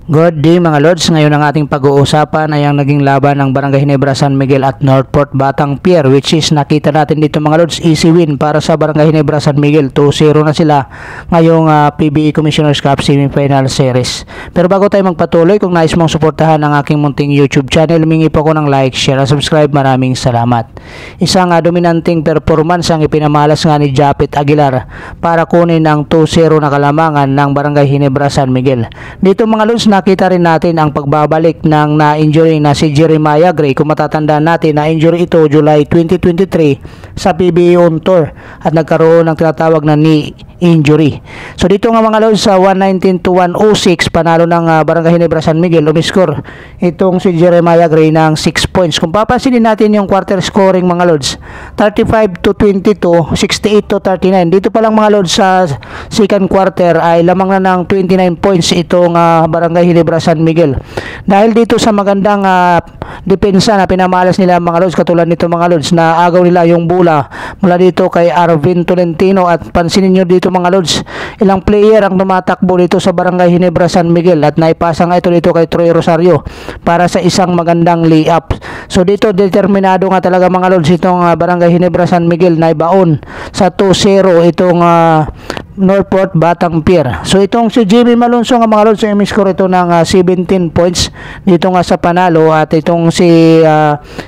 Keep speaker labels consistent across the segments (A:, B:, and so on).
A: Good day mga Lods, ngayon ang ating pag-uusapan ay ang naging laban ng Barangay Ginebra San Miguel at Northport Batang Pier, which is nakita natin dito mga Lods, easy win para sa Barangay Ginebra San Miguel. 2-0 na sila ngayong PBA Commissioner's Cup Semifinal Series. Pero bago tayo magpatuloy, kung nais mong suportahan ang aking munting YouTube channel, humingi po ko ng like, share at subscribe. Maraming salamat. Isang dominanting performance ang ipinamalas nga ni Japet Aguilar para kunin ang 2-0 na kalamangan ng Barangay Ginebra San Miguel. Dito mga Lods, nakita rin natin ang pagbabalik ng na-injury na si Jeremiah Gray. Kung matatandaan natin, na-injury ito July 2023 sa PBA On Tour at nagkaroon ng tinatawag na knee injury. So dito nga mga Lods, sa 119-106 panalo ng Barangay Ginebra San Miguel, umiscore itong si Jeremiah Gray ng 6 points. Kung papansinin natin yung quarter scoring mga Lods, 35-22, 68-39. Dito pa lang mga Lods, sa second quarter ay lamang na ng 29 points itong Barangay Ginebra San Miguel. Dahil dito sa magandang depensa na pinamalas nila mga Lods, katulad nito mga Lods, na agaw nila yung bola mula dito kay Arvin Tolentino. At pansinin nyo dito mga Lods, ilang player ang tumatakbo dito sa Barangay Ginebra San Miguel at naipasa nga ito dito kay Troy Rosario para sa isang magandang layup. So dito determinado nga talaga mga Lods itong Barangay Ginebra San Miguel na ibaon sa 2-0 itong Northport Batang Pier. So itong si Jimmy Malonzo nga mga Lods, ay score ito ng 17 points dito nga sa panalo. At itong si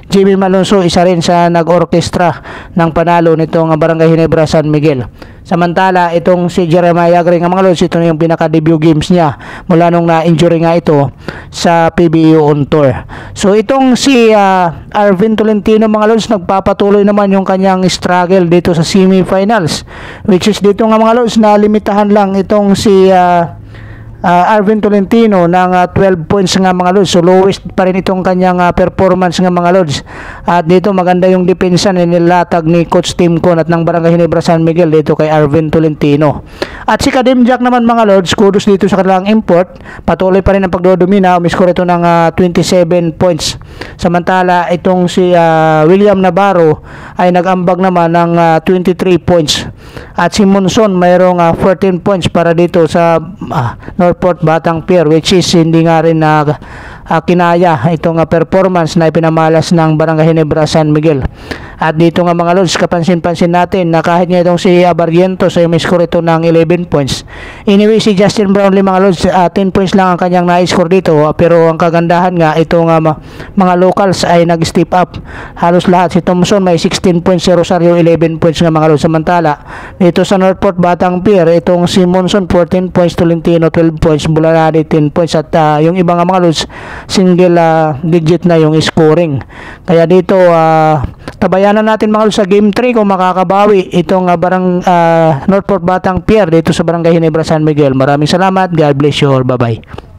A: Jimmy Malonzo, isa rin sa nag-orkestra ng panalo nitong Barangay Ginebra San Miguel. Samantala itong si Jeremiah Gray nga mga Lods, ito na yung pinaka-debut games niya mula nung na-injury nga ito sa PBA On Tour. So itong si Arvin Tolentino mga Lods, nagpapatuloy naman yung kanyang struggle dito sa semifinals, which is dito nga mga Lods, na limitahan lang itong si Arvin Tolentino ng 12 points nga mga Lods. So lowest pa rin itong kanyang performance nga mga Lods. At dito maganda yung depensa na nilatag ni Coach Tim Con at ng Barangay Ginebra San Miguel dito kay Arvin Tolentino. At si Kadim Jack naman mga Lods, kudos dito sa kanilang import. Patuloy pa rin ang pagdodomina. Umiscore ito ng 27 points. Samantala itong si William Navarro ay nag-ambag naman ng 23 points. At si Monson mayroong 14 points para dito sa Northport Batang Pier, which is hindi nga rin kinaya itong performance na ipinamalas ng Barangay Ginebra San Miguel. At dito nga mga Lods, kapansin-pansin natin na kahit nga itong si Barrientos ay may score ito ng 11 points. Anyway, si Justin Brownlee mga Lods, 10 points lang ang kanyang na-score dito, pero ang kagandahan nga itong mga locals ay nag-step up halos lahat. Si Thompson may 16 points, si Rosario 11 points nga mga Lods. Samantala dito sa Northport Batang Pier, itong si Monson 14 points, Tolentino 12 points, Bulanadi 10 points, at yung iba nga mga Lods, single digit na yung scoring. Kaya dito tabayanan natin mga Lods sa game 3 kung makakabawi itong Northport Batang Pier dito sa Barangay Ginebra San Miguel. Maraming salamat. God bless you all. Bye bye.